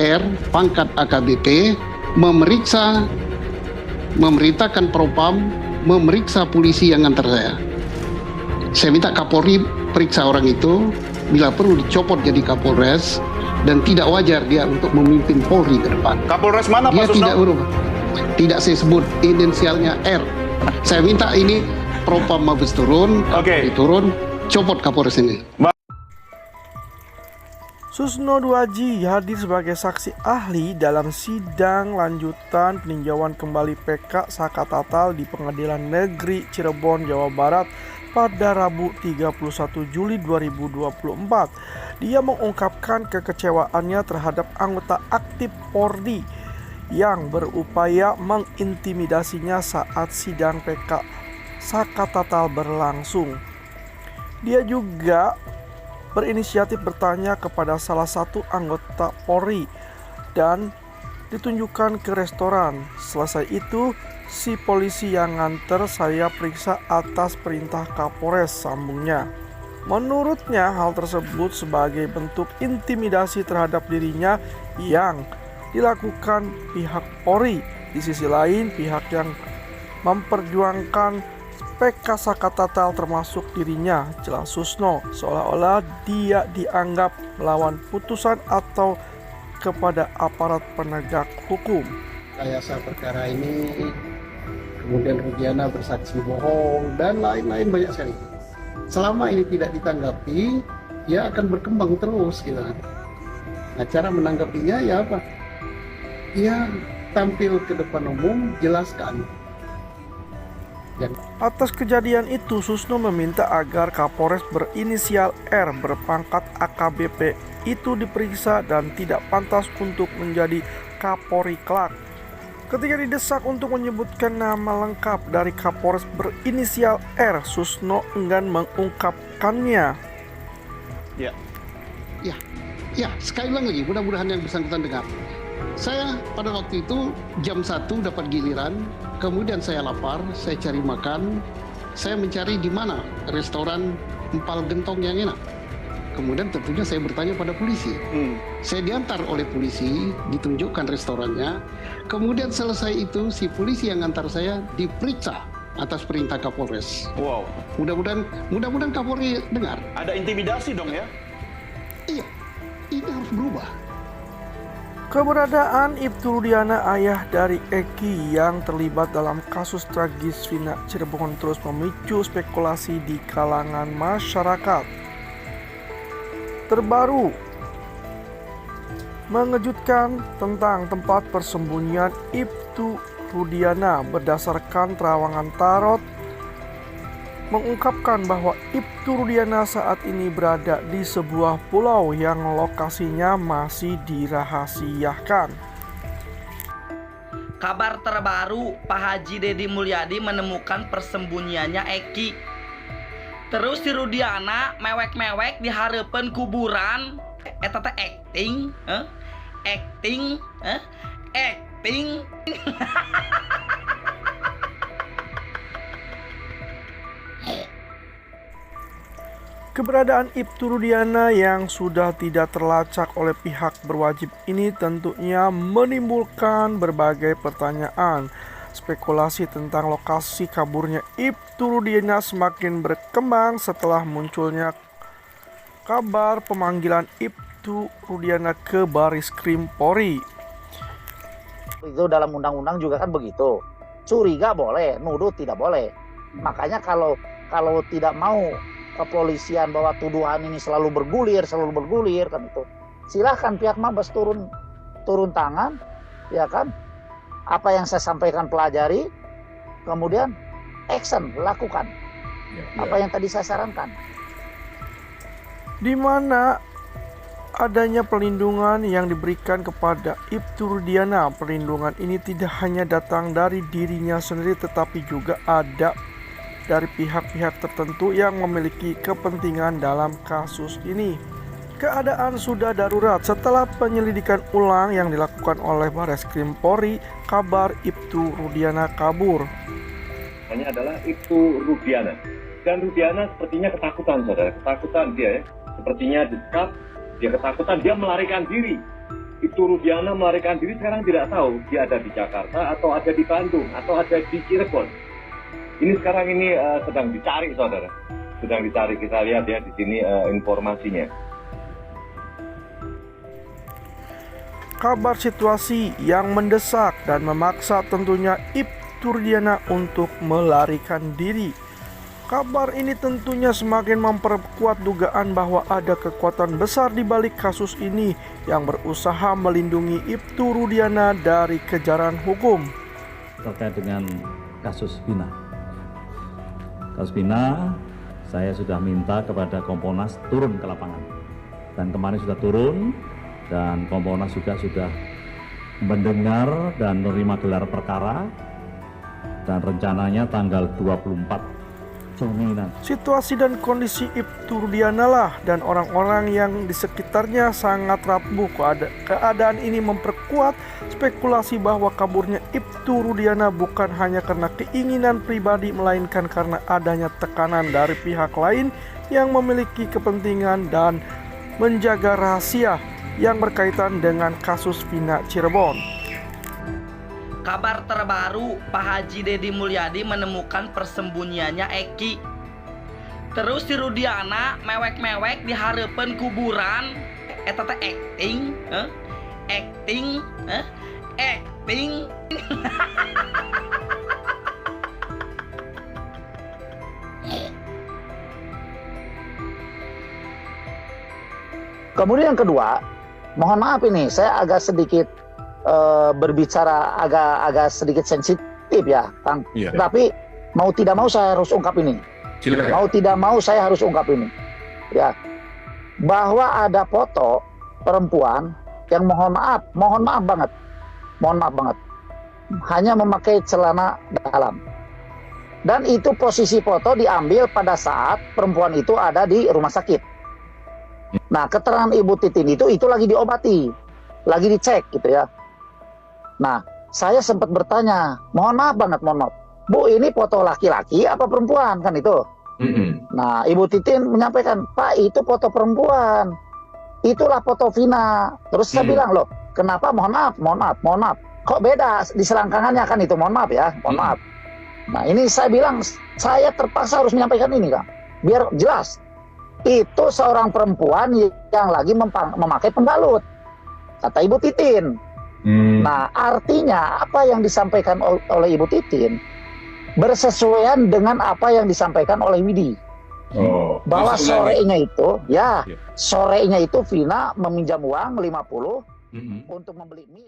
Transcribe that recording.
R, pangkat AKBP, memerintahkan Propam memeriksa polisi yang ngantar saya. Saya minta Kapolri periksa orang itu, bila perlu dicopot jadi Kapolres, dan tidak wajar dia untuk memimpin Polri ke depan. Kapolres mana, Dia Pak Susno? tidak berubah. Tidak saya sebut, inisialnya R. Saya minta ini Propam Mabes turun, Kapolri turun, copot Kapolres ini. Susno Duaji hadir sebagai saksi ahli dalam sidang lanjutan peninjauan kembali PK Saka Tatal di Pengadilan Negeri Cirebon, Jawa Barat pada Rabu 31 Juli 2024. Dia mengungkapkan kekecewaannya terhadap anggota aktif Polri yang berupaya mengintimidasinya saat sidang PK Saka Tatal berlangsung. Dia juga berinisiatif bertanya kepada salah satu anggota Polri dan ditunjukkan ke restoran. Selesai itu, si polisi yang nganter saya periksa atas perintah Kapolres, sambungnya. Menurutnya hal tersebut sebagai bentuk intimidasi terhadap dirinya yang dilakukan pihak Polri. Di sisi lain, pihak yang memperjuangkan PK Saka Tatal termasuk dirinya, jelas Susno, seolah-olah dia dianggap melawan putusan atau kepada aparat penegak hukum. Rekayasa perkara ini, kemudian Rudiana bersaksi bohong, dan lain-lain banyak sekali. Selama ini tidak ditanggapi, ya akan berkembang terus gitu. Nah, cara menanggapinya ya apa? Ya tampil ke depan umum, jelaskan. Atas kejadian itu, Susno meminta agar Kapolres berinisial R berpangkat AKBP itu diperiksa dan tidak pantas untuk menjadi Kapolri kelak. Ketika didesak untuk menyebutkan nama lengkap dari Kapolres berinisial R, Susno enggan mengungkapkannya. Ya, sekali lagi, mudah-mudahan yang bersangkutan dengar. Saya pada waktu itu jam 1 dapat giliran, kemudian saya lapar, saya cari makan, saya mencari di mana restoran empal gentong yang enak. Kemudian tentunya saya bertanya pada polisi. Saya diantar oleh polisi, ditunjukkan restorannya. Kemudian selesai itu si polisi yang antar saya diperiksa atas perintah Kapolres. Wow. Mudah-mudahan Kapolri dengar. Ada intimidasi dong ya? Iya, ini harus berubah. Keberadaan Ibtu Rudiana, ayah dari Eki yang terlibat dalam kasus tragis Vina Cirebon, terus memicu spekulasi di kalangan masyarakat. Terbaru mengejutkan tentang tempat persembunyian Ibtu Rudiana berdasarkan terawangan tarot mengungkapkan bahwa Ibtu Rudiana saat ini berada di sebuah pulau yang lokasinya masih dirahasiakan. Kabar terbaru, Pak Haji Deddy Mulyadi menemukan persembunyiannya Eki. Terus si Rudiana mewek-mewek di hareupeun kuburan. Eta teh acting, acting. Keberadaan Ibtu Rudiana yang sudah tidak terlacak oleh pihak berwajib ini tentunya menimbulkan berbagai pertanyaan. Spekulasi tentang lokasi kaburnya Ibtu Rudiana semakin berkembang setelah munculnya kabar pemanggilan Ibtu Rudiana ke Bareskrim Polri. Itu dalam undang-undang juga kan begitu. Curiga boleh, nuduh tidak boleh. Makanya kalau tidak mau kepolisian bahwa tuduhan ini selalu bergulir kan itu. Silahkan pihak Mabes turun tangan, ya kan? Apa yang saya sampaikan pelajari, kemudian action lakukan. Apa yang tadi saya sarankan. Di mana adanya perlindungan yang diberikan kepada Ibtu Rudiana. Perlindungan ini tidak hanya datang dari dirinya sendiri, tetapi juga ada dari pihak-pihak tertentu yang memiliki kepentingan dalam kasus ini. Keadaan sudah darurat setelah penyelidikan ulang yang dilakukan oleh Bareskrim Polri. Kabar Ibtu Rudiana kabur. Namanya adalah Ibtu Rudiana. Dan Rudiana sepertinya ketakutan, saudara. Ketakutan dia ya. Sepertinya dekat, dia ketakutan, dia melarikan diri. Ibtu Rudiana melarikan diri sekarang tidak tahu dia ada di Jakarta atau ada di Bandung atau ada di Cirebon. Ini sekarang ini sedang dicari, saudara. Sedang dicari, kita lihat ya di sini informasinya. Kabar situasi yang mendesak dan memaksa tentunya Ibtu Rudiana untuk melarikan diri. Kabar ini tentunya semakin memperkuat dugaan bahwa ada kekuatan besar di balik kasus ini yang berusaha melindungi Ibtu Rudiana dari kejaran hukum. Terkait dengan kasus Vina. Kasus Vina, saya sudah minta kepada Kompolnas turun ke lapangan. Dan kemarin sudah turun, dan Kompolnas juga sudah mendengar dan menerima gelar perkara. Dan rencananya tanggal 24 Juni nanti. Situasi dan kondisi Ibtu Rudiana lah dan orang-orang yang di sekitarnya sangat rapuh. Keadaan ini memperkuat spekulasi bahwa kaburnya Ibtu Rudiana bukan hanya karena keinginan pribadi, melainkan karena adanya tekanan dari pihak lain yang memiliki kepentingan dan menjaga rahasia yang berkaitan dengan kasus Vina Cirebon. Kabar terbaru, Pak Haji Deddy Mulyadi menemukan persembunyiannya Eki. Terus si Rudiana mewek-mewek di hareupeun kuburan. Eta teh acting, acting. Kemudian yang kedua, mohon maaf ini saya agak sedikit berbicara agak sedikit sensitif ya, Kang. Iya. Tapi mau tidak mau saya harus ungkap ini. Silakan. Mau tidak mau saya harus ungkap ini. Ya. Bahwa ada foto perempuan yang mohon maaf banget. Hanya memakai celana dalam. Dan itu posisi foto diambil pada saat perempuan itu ada di rumah sakit. Nah, keterangan Ibu Titin itu lagi diobati, lagi dicek gitu ya. Nah, saya sempat bertanya, mohon maaf, Bu, ini foto laki-laki apa perempuan kan itu? Nah, Ibu Titin menyampaikan, Pak, itu foto perempuan, itulah foto Vina. Terus saya bilang, loh, kenapa? Mohon maaf, kok beda di selangkangannya kan itu? Mohon maaf ya, mohon maaf. Nah, ini saya bilang, saya terpaksa harus menyampaikan ini, Kang, biar jelas. Itu seorang perempuan yang lagi memakai pembalut, kata Ibu Titin. Nah, artinya apa yang disampaikan oleh Ibu Titin bersesuaian dengan apa yang disampaikan oleh Widi. Bahwa sorenya itu Vina meminjam uang 50 untuk membeli mie.